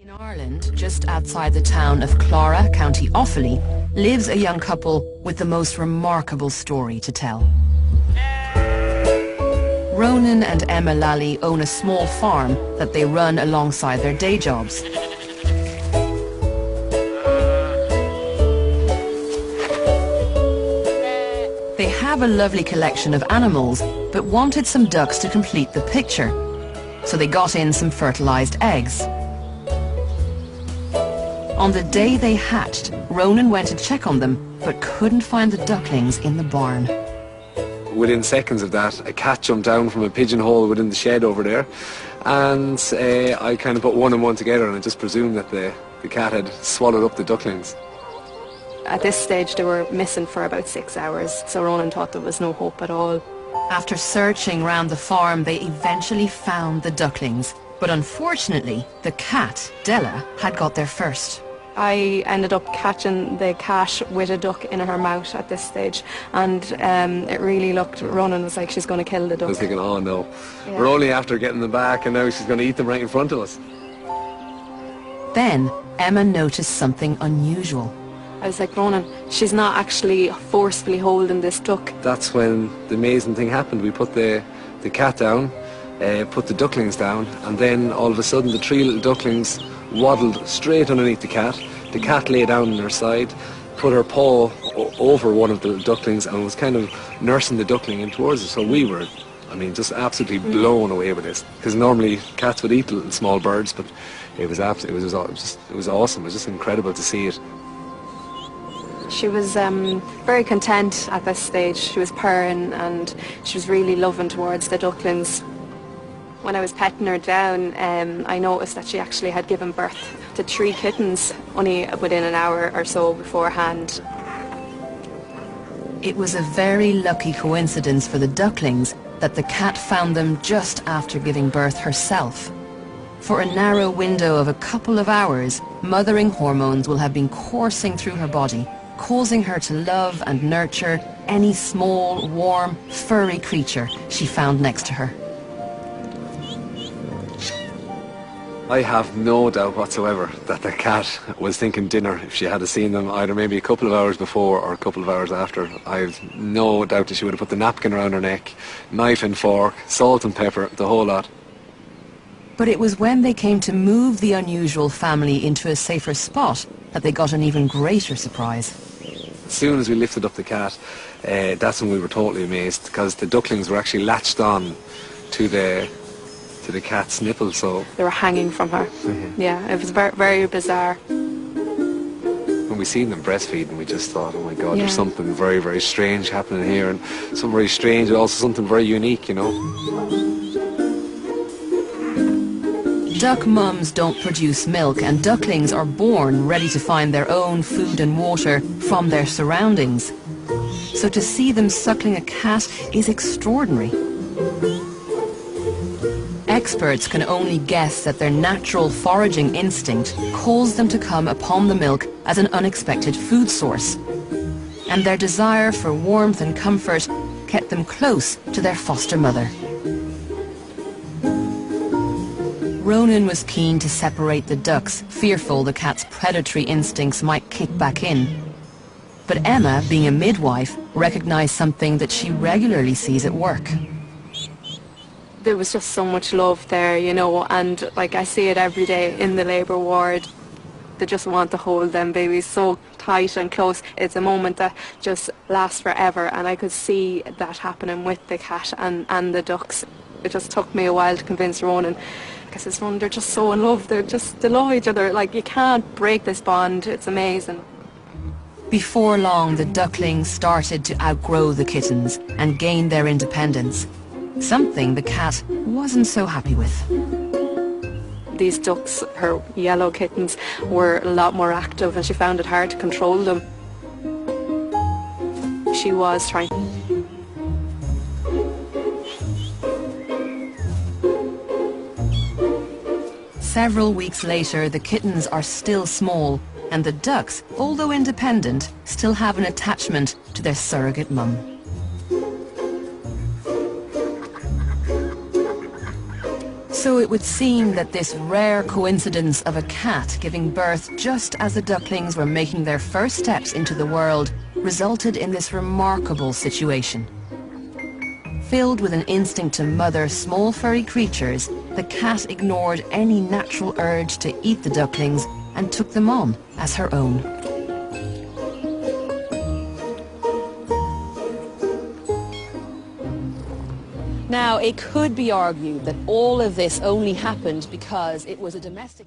In Ireland, just outside the town of Clara, County Offaly, lives a young couple with the most remarkable story to tell. Ronan and Emma Lally own a small farm that they run alongside their day jobs. They have a lovely collection of animals, but wanted some ducks to complete the picture. So they got in some fertilized eggs. On the day they hatched, Ronan went to check on them, but couldn't find the ducklings in the barn. Within seconds of that, a cat jumped down from a pigeonhole within the shed over there, and I kind of put one and one together, and I just presumed that the cat had swallowed up the ducklings. At this stage they were missing for about 6 hours, so Ronan thought there was no hope at all. After searching round the farm, they eventually found the ducklings, but unfortunately the cat, Della, had got there first. I ended up catching the cat with a duck in her mouth at this stage, and it really looked, Ronan was like, she's going to kill the duck. I was thinking, oh no, yeah. We're only after getting them back and now she's going to eat them right in front of us. Then Emma noticed something unusual. I was like, Ronan, she's not actually forcefully holding this duck. That's when the amazing thing happened. We put the cat down, put the ducklings down, and then all of a sudden the three little ducklings waddled straight underneath the cat. The cat lay down on her side, put her paw over one of the ducklings and was kind of nursing the duckling in towards us. So we were, I mean, just absolutely blown away with this. Because normally cats would eat little small birds, but it was awesome. It was just incredible to see it. She was very content at this stage. She was purring and she was really loving towards the ducklings. When I was petting her down, I noticed that she actually had given birth to 3 kittens only within an hour or so beforehand. It was a very lucky coincidence for the ducklings that the cat found them just after giving birth herself. For a narrow window of a couple of hours, mothering hormones will have been coursing through her body, causing her to love and nurture any small, warm, furry creature she found next to her. I have no doubt whatsoever that the cat was thinking dinner if she had seen them either maybe a couple of hours before or a couple of hours after. I've no doubt that she would have put the napkin around her neck, knife and fork, salt and pepper, the whole lot. But it was when they came to move the unusual family into a safer spot that they got an even greater surprise. As soon as we lifted up the cat, that's when we were totally amazed, because the ducklings were actually latched on to the cat's nipple, so... They were hanging from her. Mm-hmm. Yeah, it was very, very bizarre. When we seen them breastfeeding, we just thought, oh my God, yeah. There's something very, very strange happening here, and something very strange, and also something very unique, you know. Duck mums don't produce milk, and ducklings are born ready to find their own food and water from their surroundings. So to see them suckling a cat is extraordinary. Experts can only guess that their natural foraging instinct caused them to come upon the milk as an unexpected food source. And their desire for warmth and comfort kept them close to their foster mother. Ronan was keen to separate the ducks, fearful the cat's predatory instincts might kick back in. But Emma, being a midwife, recognized something that she regularly sees at work. There was just so much love there, you know, and like I see it every day in the labour ward. They just want to hold them babies so tight and close. It's a moment that just lasts forever, and I could see that happening with the cat and the ducks. It just took me a while to convince Ronan. I said, Ronan, they're just so in love. They love each other. Like, you can't break this bond. It's amazing. Before long, the ducklings started to outgrow the kittens and gain their independence. Something the cat wasn't so happy with. These ducks, her yellow kittens, were a lot more active, and she found it hard to control them. She was trying. Several weeks later, the kittens are still small, and the ducks, although independent, still have an attachment to their surrogate mum. So it would seem that this rare coincidence of a cat giving birth just as the ducklings were making their first steps into the world resulted in this remarkable situation. Filled with an instinct to mother small furry creatures, the cat ignored any natural urge to eat the ducklings and took them on as her own. Now, it could be argued that all of this only happened because it was a domestic...